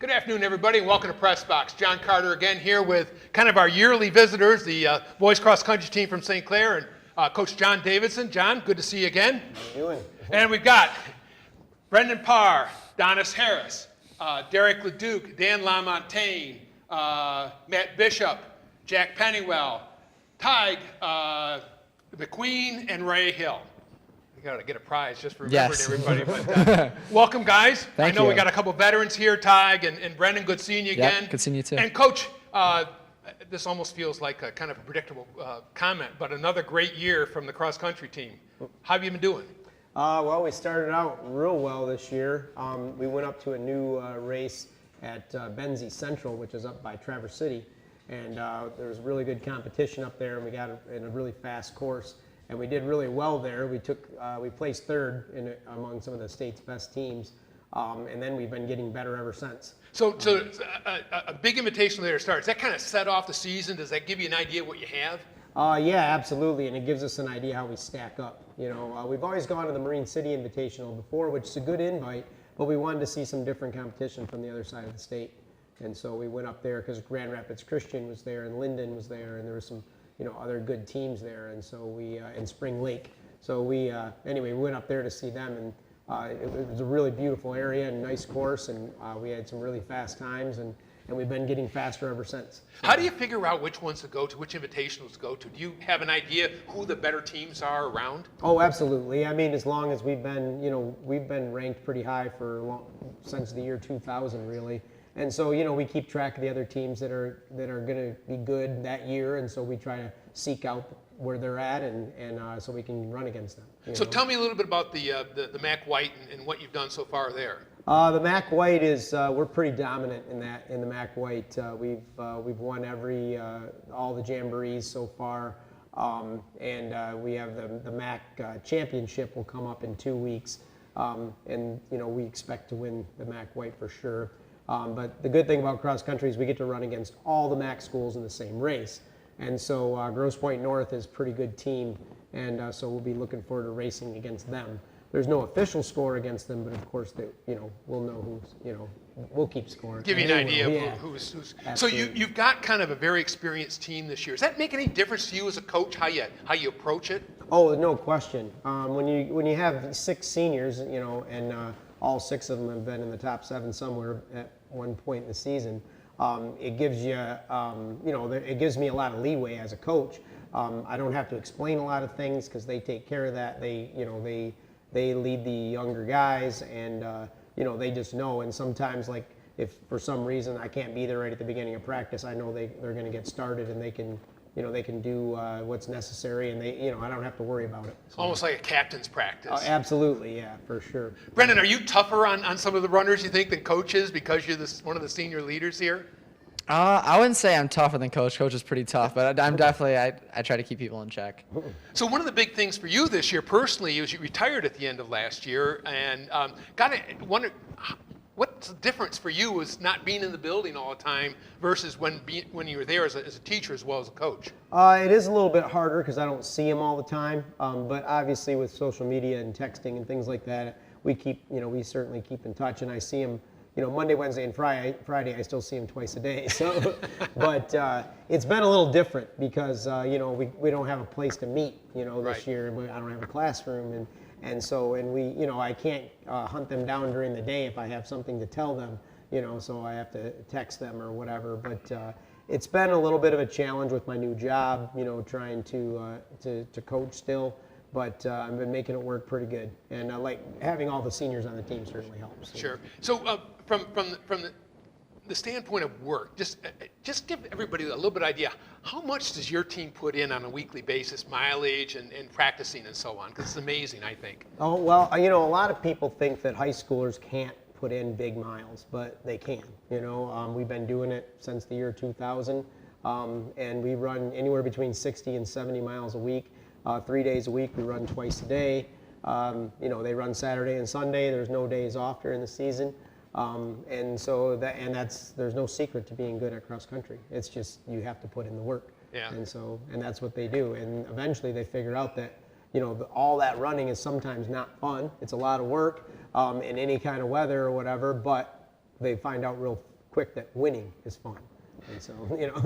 Good afternoon, everybody, and welcome to Press Box. John Carter again here with kind of our yearly visitors, the boys cross country team from St. Clair, and Coach Jon Davidson. John, good to see you again. How you doing? And we've got Brendon Parr, Donis Harris, Derek Leduc, Dan LaMontagne, Matt Bishop, Jack Pennywell, Tig McQueen, and Ray Hill. We got to get a prize just for remembering everybody. But, welcome, guys. Thank I know you. we got a couple veterans here, Tig and Brendon. Good seeing you again. Good seeing you too. And Coach, this almost feels like a kind of a predictable comment, but another great year from the cross country team. How have you been doing? Well, we started out real well this year. We went up to a new race at Benzie Central, which is up by Traverse City, and there was really good competition up there, and we got in a really fast course. And we did really well there. We placed third among some of the state's best teams, and then we've been getting better ever since. So a big invitation there to start. Does that kind of set off the season? Does that give you an idea of what you have? Yeah, absolutely, and it gives us an idea how we stack up. You know, we've always gone to the Marine City Invitational before, which is a good invite, but we wanted to see some different competition from the other side of the state. And so we went up there because Grand Rapids Christian was there, and Linden was there, and there were some other good teams there, and so we in Spring Lake. So we anyway, we went up there to see them, and it was a really beautiful area and nice course, and we had some really fast times, and we've been getting faster ever since. How do you figure out which ones to go to, which invitationals to go to? Do you have an idea who the better teams are around? Oh, absolutely. I mean, as long as we've been, we've been ranked pretty high since the year 2000, really. And so, we keep track of the other teams that are going to be good that year, and so we try to seek out where they're at, and so we can run against them. So tell me a little bit about the Mac White and what you've done so far there. The Mac White is we're pretty dominant in the Mac White. We've won all the jamborees so far, and we have the Mac Championship will come up in 2 weeks, and we expect to win the Mac White for sure. But the good thing about cross country is we get to run against all the MAC schools in the same race. And so Grosse Pointe North is a pretty good team, and so we'll be looking forward to racing against them. There's no official score against them, but of course, we'll know who's, we'll keep scoring. Give you an idea of who's. So you've got kind of a very experienced team this year. Does that make any difference to you as a coach, how you approach it? Oh, no question. When you have 6 seniors, and all 6 of them have been in the top 7 somewhere at one point in the season, it gives you, it gives me a lot of leeway as a coach. I don't have to explain a lot of things because they take care of that. They lead the younger guys, and they just know. And sometimes, like, if for some reason I can't be there right at the beginning of practice, I know they're going to get started, and they can do what's necessary, and I don't have to worry about it. So. Almost like a captain's practice. Absolutely, yeah, for sure. Brendon, are you tougher on some of the runners, you think, than coaches because you're one of the senior leaders here? I wouldn't say I'm tougher than Coach. Coach is pretty tough, but I'm definitely, I try to keep people in check. So one of the big things for you this year personally is you retired at the end of last year, and got to wonder, what's the difference for you was not being in the building all the time versus when you were there as a teacher as well as a coach? It is a little bit harder because I don't see them all the time, but obviously with social media and texting and things like that, we certainly keep in touch, and I see them, Monday, Wednesday, and Friday I still see them twice a day. So, but it's been a little different because we don't have a place to meet, this year. I don't have a classroom, and so I can't hunt them down during the day if I have something to tell them, so I have to text them or whatever. But it's been a little bit of a challenge with my new job, trying to coach still. But I've been making it work pretty good, and like having all the seniors on the team certainly helps. Sure. So from the standpoint of work, just give everybody a little bit of idea. How much does your team put in on a weekly basis, mileage and practicing and so on? Because it's amazing, I think. Oh, well, a lot of people think that high schoolers can't put in big miles, but they can. We've been doing it since the year 2000, and we run anywhere between 60 and 70 miles a week. 3 days a week, we run twice a day. They run Saturday and Sunday. There's no days off during the season. And so there's no secret to being good at cross country. It's just you have to put in the work. Yeah. And that's what they do. And eventually they figure out that all that running is sometimes not fun. It's a lot of work in any kind of weather or whatever. But they find out real quick that winning is fun. And so,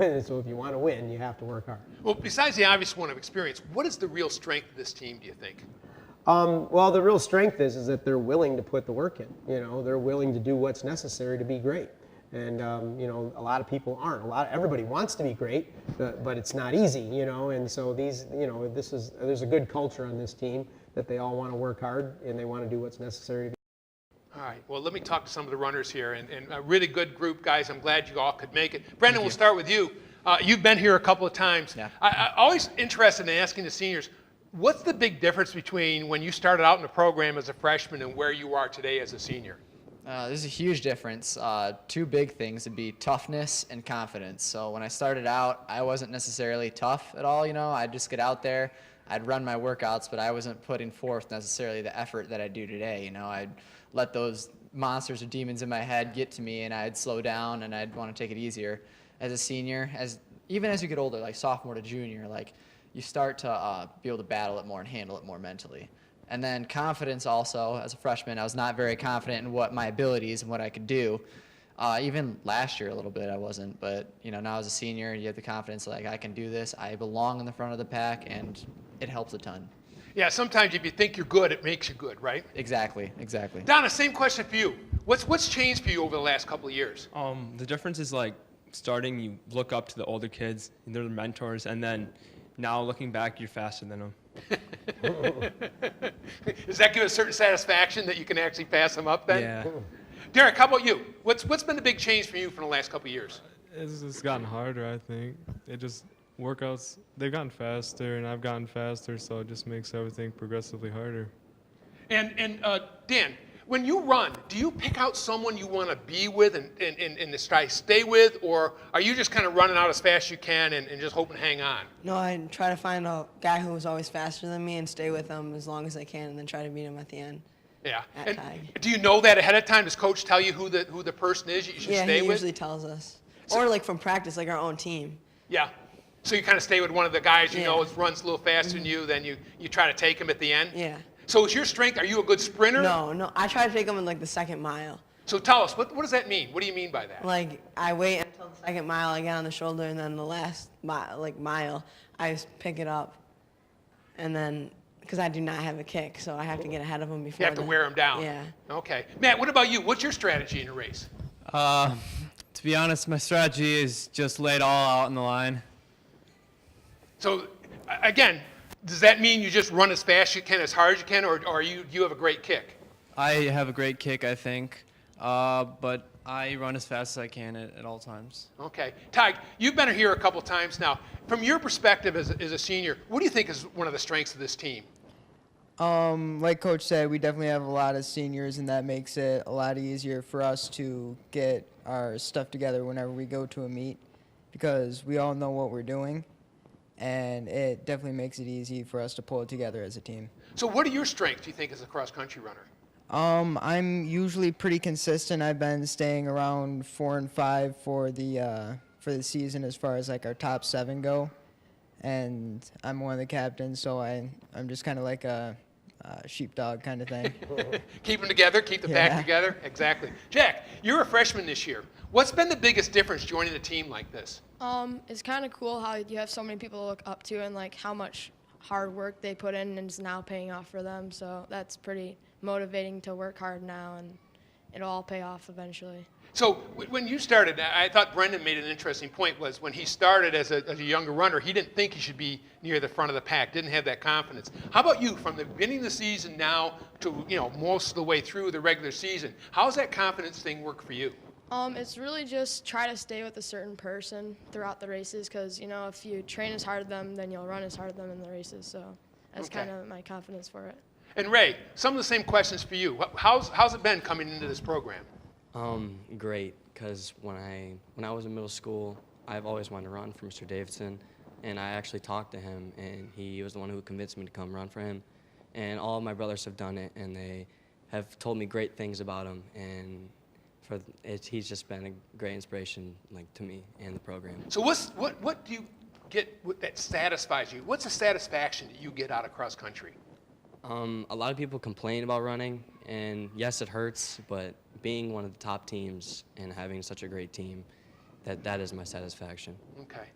and so if you want to win, you have to work hard. Well, besides the obvious one of experience, what is the real strength of this team, do you think? Well, the real strength is that they're willing to put the work in. They're willing to do what's necessary to be great. And a lot of people aren't. Everybody wants to be great, but it's not easy. And so there's a good culture on this team that they all want to work hard and they want to do what's necessary to be. All right, well, let me talk to some of the runners here, and a really good group, guys. I'm glad you all could make it. Brendon, we'll start with you. You've been here a couple of times. Yeah. I'm always interested in asking the seniors, what's the big difference between when you started out in the program as a freshman and where you are today as a senior? There's a huge difference. Two big things would be toughness and confidence. So when I started out, I wasn't necessarily tough at all. I'd just get out there, I'd run my workouts, but I wasn't putting forth necessarily the effort that I do today. I'd let those monsters or demons in my head get to me, and I'd slow down and I'd want to take it easier. As a senior, even as you get older, like sophomore to junior, you start to be able to battle it more and handle it more mentally. And then confidence also. As a freshman, I was not very confident in what my abilities and what I could do. Even last year a little bit I wasn't, but now as a senior, you have the confidence I can do this. I belong in the front of the pack, and it helps a ton. Yeah, sometimes if you think you're good, it makes you good, right? Exactly. Donna, same question for you. What's changed for you over the last couple of years? The difference is starting, you look up to the older kids, and they're the mentors, and then now looking back, you're faster than them. Does that give a certain satisfaction that you can actually pass them up then? Yeah. Derek, how about you? What's been the big change for you from the last couple of years? It's just gotten harder, I think. Workouts, they've gotten faster, and I've gotten faster, so it just makes everything progressively harder. And Dan, when you run, do you pick out someone you want to be with and to try to stay with, or are you just kind of running out as fast as you can and just hoping to hang on? No, I try to find a guy who was always faster than me and stay with him as long as I can, and then try to beat him at the end. Yeah. At And tag. do you know that ahead of time? Does coach tell you who the person is you should Yeah, stay he with? usually tells us. Or from practice, our own team. Yeah. So you kind of stay with one of the guys you Yeah. know runs a little faster than you, then you try to take him at the end? Yeah. So is your strength, are you a good sprinter? No, I try to take him in the second mile. So tell us, what does that mean? What do you mean by that? I wait until the second mile, I get on the shoulder, and then the last mile, I just pick it up. And then, because I do not have a kick, so I have to get ahead of him before. You have to wear him down. Yeah. Okay. Matt, what about you? What's your strategy in a race? To be honest, my strategy is just lay it all out on the line. So, again, does that mean you just run as fast as you can, as hard as you can, or you have a great kick? I have a great kick, I think, but I run as fast as I can at all times. Okay. Ty, you've been here a couple times now. From your perspective as a senior, what do you think is one of the strengths of this team? Like Coach said, we definitely have a lot of seniors, and that makes it a lot easier for us to get our stuff together whenever we go to a meet, because we all know what we're doing, and it definitely makes it easy for us to pull it together as a team. So what are your strengths, do you think, as a cross-country runner? I'm usually pretty consistent. I've been staying around 4 and 5 for the season as far as our top 7 go, and I'm one of the captains, so I'm just kind of like a sheepdog kind of thing. Keep them together, keep the pack together. Exactly. Jack, you're a freshman this year. What's been the biggest difference joining a team like this? It's kind of cool how you have so many people to look up to and how much hard work they put in and it's now paying off for them. So that's pretty motivating to work hard now, and it'll all pay off eventually. So when you started, I thought Brendon made an interesting point, was when he started as a younger runner, he didn't think he should be near the front of the pack, didn't have that confidence. How about you, from the beginning of the season now to most of the way through the regular season? How's that confidence thing work for you? It's really just try to stay with a certain person throughout the races, because if you train as hard as them, then you'll run as hard as them in the races. So that's kind of my confidence for it. And Ray, some of the same questions for you. How's it been coming into this program? Great, because when I was in middle school, I've always wanted to run for Mr. Davidson, and I actually talked to him, and he was the one who convinced me to come run for him. And all of my brothers have done it, and they have told me great things about him, and he's just been a great inspiration to me and the program. So what do you get that satisfies you? What's the satisfaction that you get out of cross country? A lot of people complain about running, and yes, it hurts, but being one of the top teams and having such a great team, that is my satisfaction. Okay.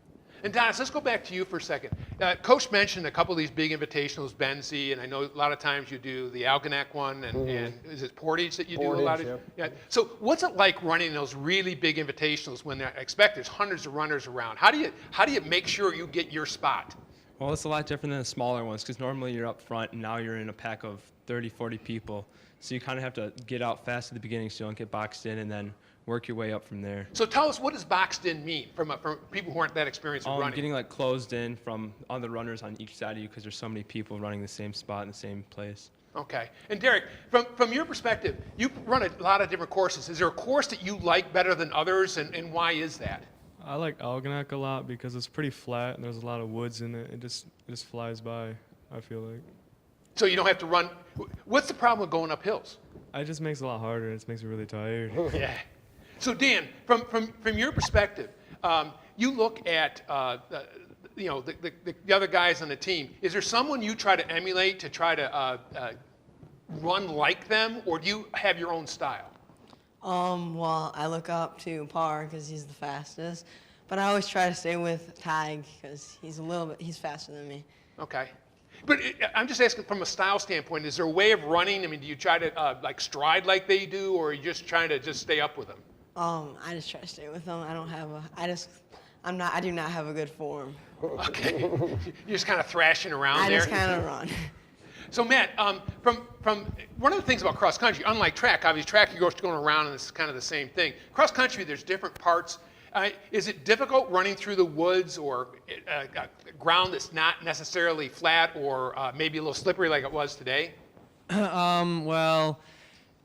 And Donis, let's go back to you for a second. Coach mentioned a couple of these big invitationals, Benzie, and I know a lot of times you do the Algonac one, and is it Portage that you do a lot of? Portage, Yeah. So what's it like running those really big invitationals when I expect there's hundreds of runners around? How do you make sure you get your spot? Well, it's a lot different than the smaller ones because normally you're up front and now you're in a pack of 30, 40 people. So you kind of have to get out fast at the beginning so you don't get boxed in and then work your way up from there. So tell us, what does boxed in mean from people who aren't that experienced with running? Getting like closed in from other runners on each side of you because there's so many people running the same spot in the same place. Okay. And Derek, from your perspective, you run a lot of different courses. Is there a course that you like better than others, and why is that? I like Algonac a lot because it's pretty flat and there's a lot of woods in it. It just flies by, I feel like. So you don't have to run. What's the problem with going up hills? It just makes it a lot harder. It just makes me really tired. Yeah. So Dan, from your perspective, you look at the other guys on the team. Is there someone you try to emulate to try to run like them, or do you have your own style? Well, I look up to Parr because he's the fastest, but I always try to stay with Tig because he's faster than me. Okay. But I'm just asking from a style standpoint, is there a way of running? I mean, do you try to like stride like they do, or are you just trying to just stay up with them? I just try to stay with them. I do not have a good form. Okay. You're just kind of thrashing around I there? just kind of run. So Matt, from one of the things about cross country, unlike track, obviously track you're just going around and it's kind of the same thing. Cross country, there's different parts. Is it difficult running through the woods or ground that's not necessarily flat or maybe a little slippery like it was today? Well,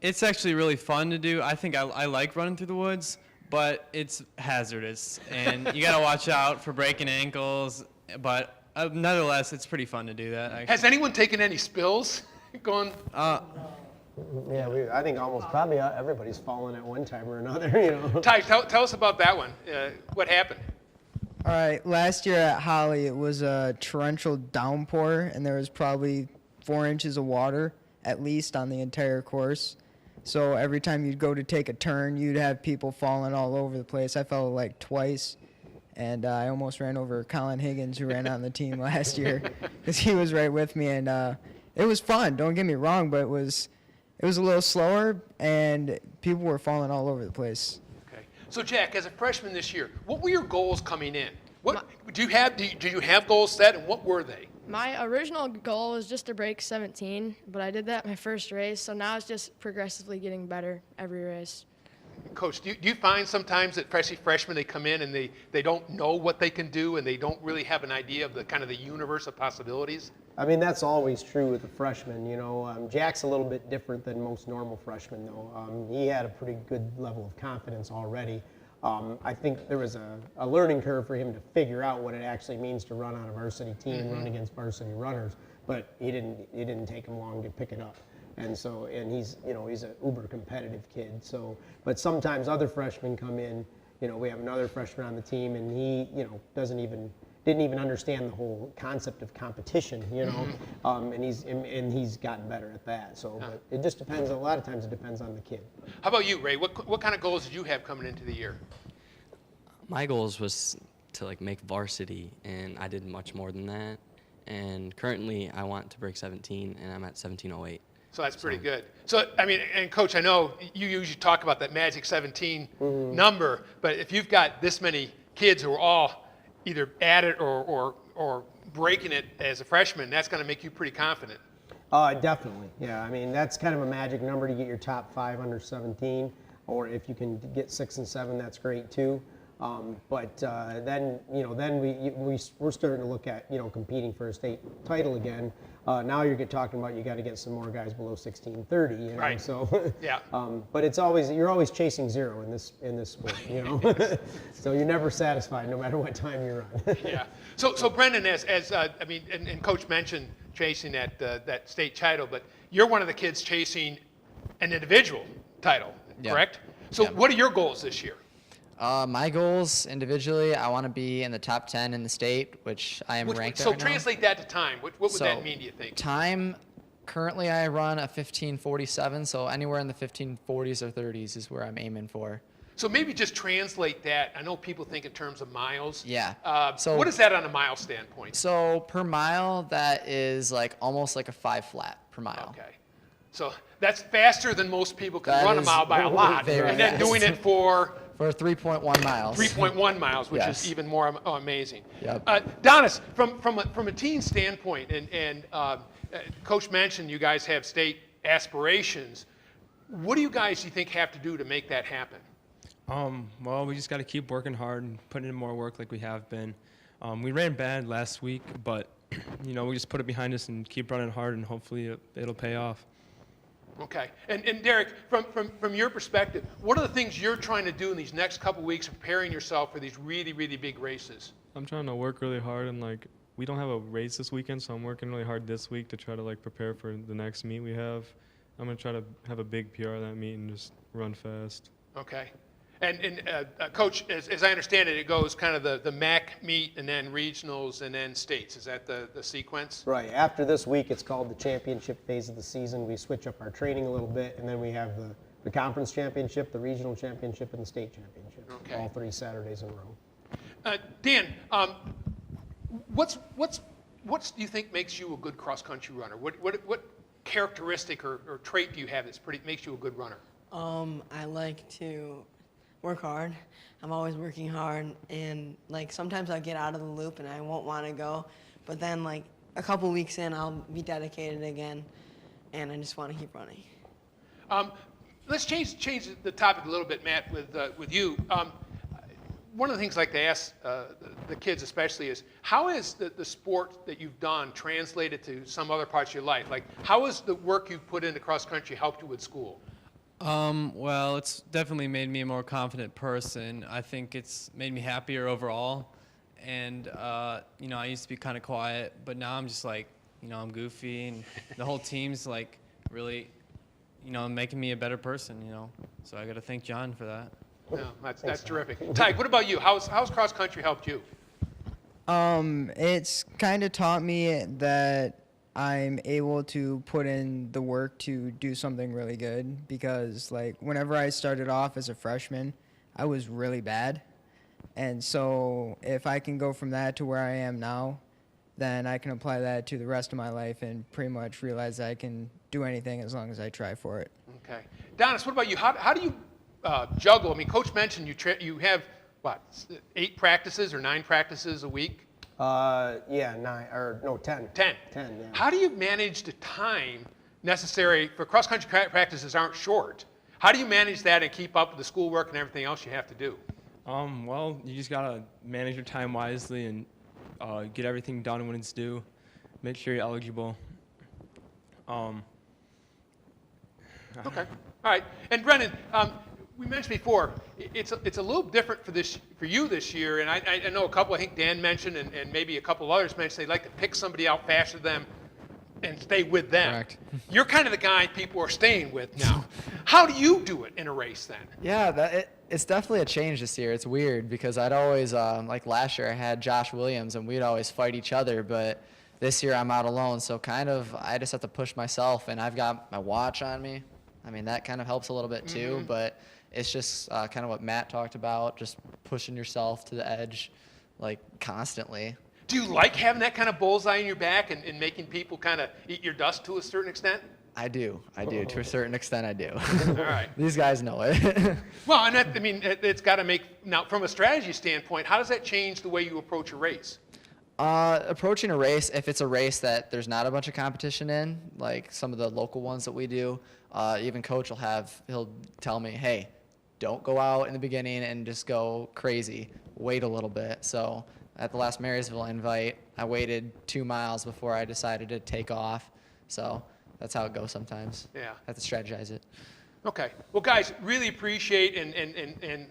it's actually really fun to do. I think I like running through the woods, but it's hazardous and you got to watch out for breaking ankles. But nonetheless, it's pretty fun to do that. Actually. Has anyone taken any spills going? Yeah, I think almost probably everybody's fallen at one time or another. Ty, tell us about that one. What happened? All right, last year at Holly, it was a torrential downpour, and there was probably 4 inches of water at least on the entire course. So every time you'd go to take a turn, you'd have people falling all over the place. I fell like twice, and I almost ran over Colin Higgins, who ran on the team last year, because he was right with me. And it was fun, don't get me wrong, but it was a little slower, and people were falling all over the place. Okay. So Jack, as a freshman this year, what were your goals coming in? What do you have goals set, and what were they? My original goal was just to break 17, but I did that my first race, so now it's just progressively getting better every race. Coach, do you find sometimes that freshmen, they come in and they don't know what they can do and they don't really have an idea of the kind of the universe of possibilities? I mean, that's always true with the freshmen. Jack's a little bit different than most normal freshmen, though. He had a pretty good level of confidence already. I think there was a learning curve for him to figure out what it actually means to run on a varsity team and run against varsity runners, but it didn't take him long to pick it up. And he's an uber competitive kid. So, but sometimes other freshmen come in. We have another freshman on the team, and he didn't even understand the whole concept of competition. And he's gotten better at that. So, but it just depends. A lot of times, it depends on the kid. How about you, Ray? What kind of goals did you have coming into the year? My goals was to make varsity, and I did much more than that. And currently, I want to break 17, and I'm at 17:08. So that's pretty good. So, I mean, and Coach, I know you usually talk about that magic 17 number, but if you've got this many kids who are all either at it or breaking it as a freshman, that's going to make you pretty confident. Definitely, yeah. I mean, that's kind of a magic number to get your top 5 under 17, or if you can get 6 and 7, that's great too. But then we're starting to look at competing for a state title again. Now you're talking about you got to get some more guys below 16:30. Right. So yeah. But you're always chasing zero in this sport. So you're never satisfied no matter what time you run. Yeah. So Brendon, and Coach mentioned chasing that state title, but you're one of the kids chasing an individual title, correct? So what are your goals this year? My goals individually, I want to be in the top 10 in the state, which I am ranked So right now. translate that to time. What would that mean, do you think? Time, Currently, I run a 15:47, so anywhere in the 15:40s or 30s is where I'm aiming for. So maybe just translate that. I know people think in terms of miles. Yeah. So what is that on a mile standpoint? So per mile, that is like almost like a 5 flat per mile. Okay. So that's faster than most people can That run a is mile by a lot. very And then fast. doing it for For 3.1 miles. 3.1 miles, which Yes. is even more amazing. Yep. Donis, from a teen standpoint, and Coach mentioned you guys have state aspirations. What do you think have to do to make that happen? Well, we just got to keep working hard and putting in more work like we have been. We ran bad last week, but we just put it behind us and keep running hard, and hopefully it'll pay off. Okay. And Derek, from your perspective, what are the things you're trying to do in these next couple weeks, preparing yourself for these really, really big races? I'm trying to work really hard, and we don't have a race this weekend, so I'm working really hard this week to try to prepare for the next meet we have. I'm gonna try to have a big PR that meet and just run fast. Okay. And Coach, as I understand it, it goes kind of the MAC meet and then regionals and then states. Is that the sequence? Right. After this week, it's called the championship phase of the season. We switch up our training a little bit, and then we have the conference championship, the regional championship, and the state championship. Okay. All 3 Saturdays in a row. Dan, what do you think makes you a good cross-country runner? What characteristic or trait do you have that makes you a good runner? I like to work hard. I'm always working hard, and sometimes I'll get out of the loop and I won't want to go, but then a couple weeks in I'll be dedicated again, and I just want to keep running. Let's change the topic a little bit, Matt, with you. One of the things I like to ask the kids especially is, how is the sport that you've done translated to some other parts of your life? How has the work you've put into cross-country helped you with school? Well, it's definitely made me a more confident person. I think it's made me happier overall. And, I used to be kind of quiet, but now I'm just I'm goofy, and the whole team's really, making me a better person, So I got to thank John for that. No, that's terrific. Ty, what about you? How's cross-country helped you? It's kind of taught me that I'm able to put in the work to do something really good, because whenever I started off as a freshman, I was really bad. And so if I can go from that to where I am now, then I can apply that to the rest of my life and pretty much realize I can do anything as long as I try for it. Okay. Donis, what about you? How do you juggle? I mean, Coach mentioned you have, 8 practices or 9 practices a week? Yeah, 10. 10. 10, yeah. How do you manage the time necessary for cross-country practices aren't short? How do you manage that and keep up with the schoolwork and everything else you have to do? Well, you just gotta manage your time wisely and get everything done when it's due. Make sure you're eligible. Okay. All right. And Brendon, we mentioned before, it's a little different for you this year, and I know a couple, I think Dan mentioned, and maybe a couple others mentioned, they'd like to pick somebody out faster than them and stay with them. Correct. You're kind of the guy people are staying with now. How do you do it in a race then? Yeah, it's definitely a change this year. It's weird because I'd always, last year I had Josh Williams and we'd always fight each other, but this year I'm out alone, so I just have to push myself, and I've got my watch on me. I mean, that kind of helps a little bit too, but it's just kind of what Matt talked about, just pushing yourself to the edge, constantly. Do you like having that kind of bullseye in your back and making people kind of eat your dust to a certain extent? I do. To a certain extent, I do. All right. These guys know it. Well, and it's got to now, from a strategy standpoint, how does that change the way you approach a race? Approaching a race, if it's a race that there's not a bunch of competition in, like some of the local ones that we do, even Coach he'll tell me, hey, don't go out in the beginning and just go crazy. Wait a little bit. So at the last Marysville invite, I waited 2 miles before I decided to take off. So that's how it goes sometimes. Yeah. I have to strategize it. Okay. Well, guys, really appreciate and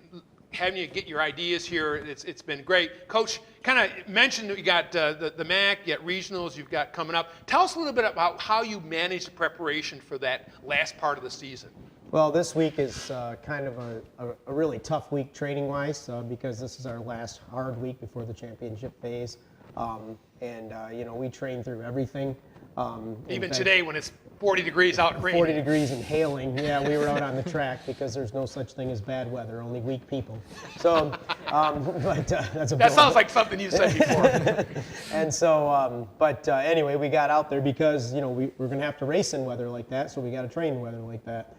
having you get your ideas here. It's been great. Coach kind of mentioned that you got the MAC, you got regionals, you've got coming up. Tell us a little bit about how you manage the preparation for that last part of the season. Well, this week is kind of a really tough week training-wise because this is our last hard week before the championship phase. We train through everything. In Even fact, today when it's 40 degrees out and raining. 40 degrees and hailing. Yeah, we were out on the track because there's no such thing as bad weather, only weak people. So, that's a That sounds like something you said before. And so, anyway, we got out there because, we're going to have to race in weather like that, so we got to train in weather like that.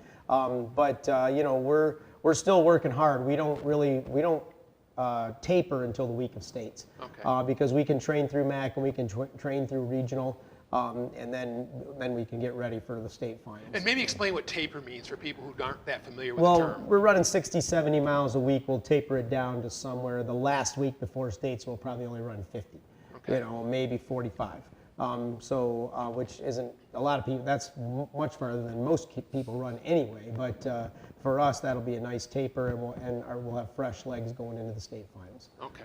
We're still working hard. We don't taper until the week of states. Okay. Because we can train through MAC and we can train through regional. And then we can get ready for the state finals. And maybe explain what taper means for people who aren't that familiar with Well, the term. we're running 60, 70 miles a week. We'll taper it down to somewhere. The last week before states, we'll probably only run 50. Okay. Maybe 45. Which isn't a lot of people. That's much farther than most people run anyway. But for us, that'll be a nice taper, and we'll have fresh legs going into the state finals. Okay.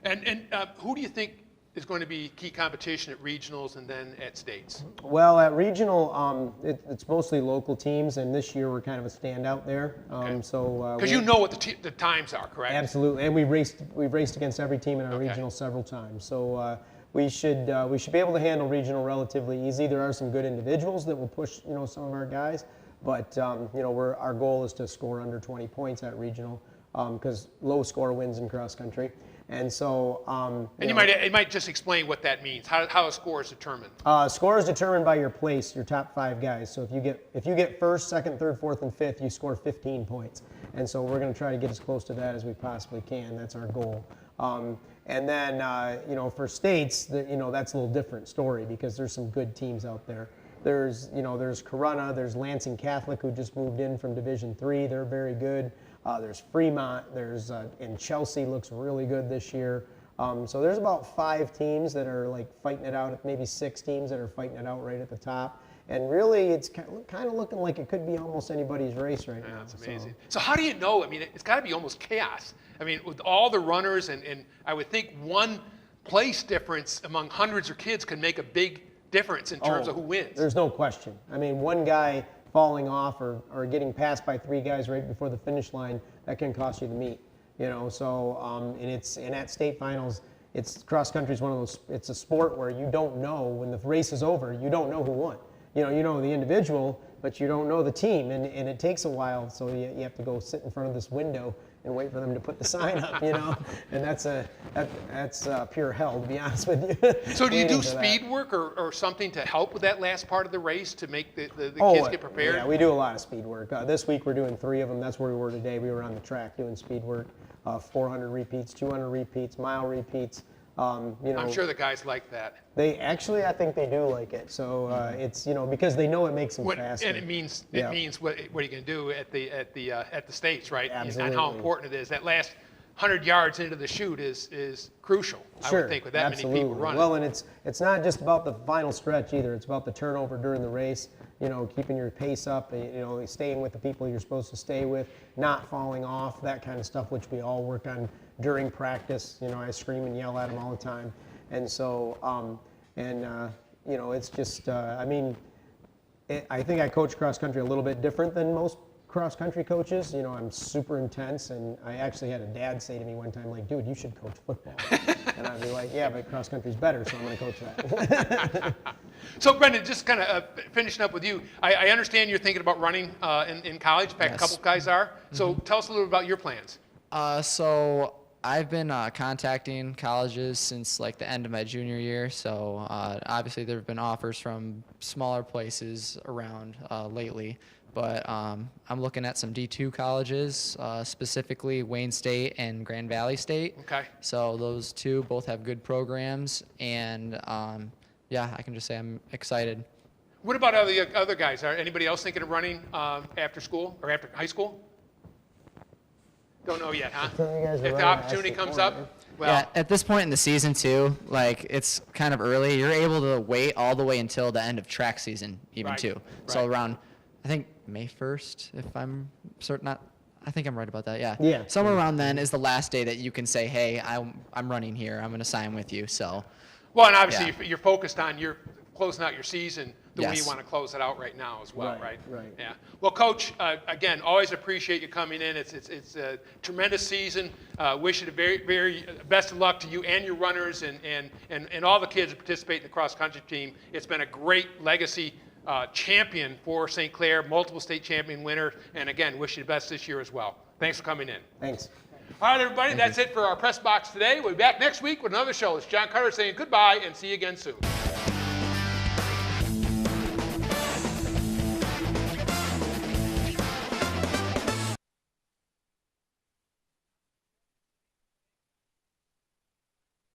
And who do you think is going to be key competition at regionals and then at states? Well, at regional, it's mostly local teams, and this year we're kind of a standout there. Because you know what the times are, correct? Absolutely, and we've raced against every team in our regional several times. So we should be able to handle regional relatively easy. There are some good individuals that will push some of our guys, but our goal is to score under 20 points at regional because low score wins in cross country. And so, you might just explain what that means. How a score is determined. Score is determined by your place, your top 5 guys. So if you get first, second, third, fourth, and fifth, you score 15 points. And so we're going to try to get as close to that as we possibly can. That's our goal. And then for states, that's a little different story because there's some good teams out there. There's Corunna, there's Lansing Catholic who just moved in from Division III. They're very good. There's Fremont, and Chelsea looks really good this year. So there's about 5 teams that are like fighting it out, maybe 6 teams that are fighting it out right at the top. And really, it's kind of looking like it could be almost anybody's race right now. That's amazing. So how do you know? I mean, it's got to be almost chaos. I mean, with all the runners, and I would think one place difference among hundreds of kids can make a big difference in terms of who wins. There's no question. I mean, one guy falling off or getting passed by 3 guys right before the finish line, that can cost you the meet. And at state finals, cross country is one of those. It's a sport where you don't know when the race is over. You don't know who won. You know the individual, but you don't know the team, and it takes a while. So you have to go sit in front of this window and wait for them to put the sign up. And that's pure hell, to be honest with you. So do you do speed work or something to help with that last part of the race to make the kids get prepared? Yeah, we do a lot of speed work. This week we're doing 3 of them. That's where we were today. We were on the track doing speed work, 400 repeats, 200 repeats, mile repeats. I'm sure the guys like that. I think they do like it. So it's because they know it makes them faster. And it means what are you going to do at the states, right? Absolutely. And how important it is. That last 100 yards into the chute is crucial. Sure, I would think with that absolutely. many people running. Well, and it's not just about the final stretch either. It's about the turnover during the race. Keeping your pace up. Staying with the people you're supposed to stay with, not falling off, that kind of stuff, which we all work on during practice. I scream and yell at them all the time, and so it's just. I think I coach cross country a little bit different than most cross country coaches. I'm super intense, and I actually had a dad say to me one time, like, "Dude, you should coach football." And I'd be like, "Yeah, but cross country's better, so I'm going to coach that." So, Brendon, just kind of finishing up with you, I understand you're thinking about running in college. In fact, a couple guys are. So tell us a little about your plans. So I've been contacting colleges since like the end of my junior year. So obviously there have been offers from smaller places around lately. But I'm looking at some D2 colleges, specifically Wayne State and Grand Valley State. Okay. So those 2 both have good programs, and I can just say I'm excited. What about other guys? Are anybody else thinking of running after school or after high school? Don't know yet, huh? If the opportunity comes up? Well, Yeah, at this point in the season too, like it's kind of early. You're able to wait all the way until the end of track season, even Right, too. So right. around, I think May 1st, if I'm certain. Not, I think I'm right about that. Yeah. Yeah. Somewhere around then is the last day that you can say, "Hey, I'm running here. I'm going to sign with you." So. well, and obviously Yeah. you're focused on you're closing out your season the way you Yes. want to close it out right now as well, Right, right? right. Yeah. Well, Coach, again, always appreciate you coming in. It's a tremendous season. Wish you the very, very best of luck to you and your runners and all the kids that participate in the cross-country team. It's been a great legacy champion for St. Clair, multiple state champion winner, and again, wish you the best this year as well. Thanks for coming in. Thanks. All right, everybody, that's it for our press box today. We'll be back next week with another show. It's John Carter saying goodbye and see you again soon.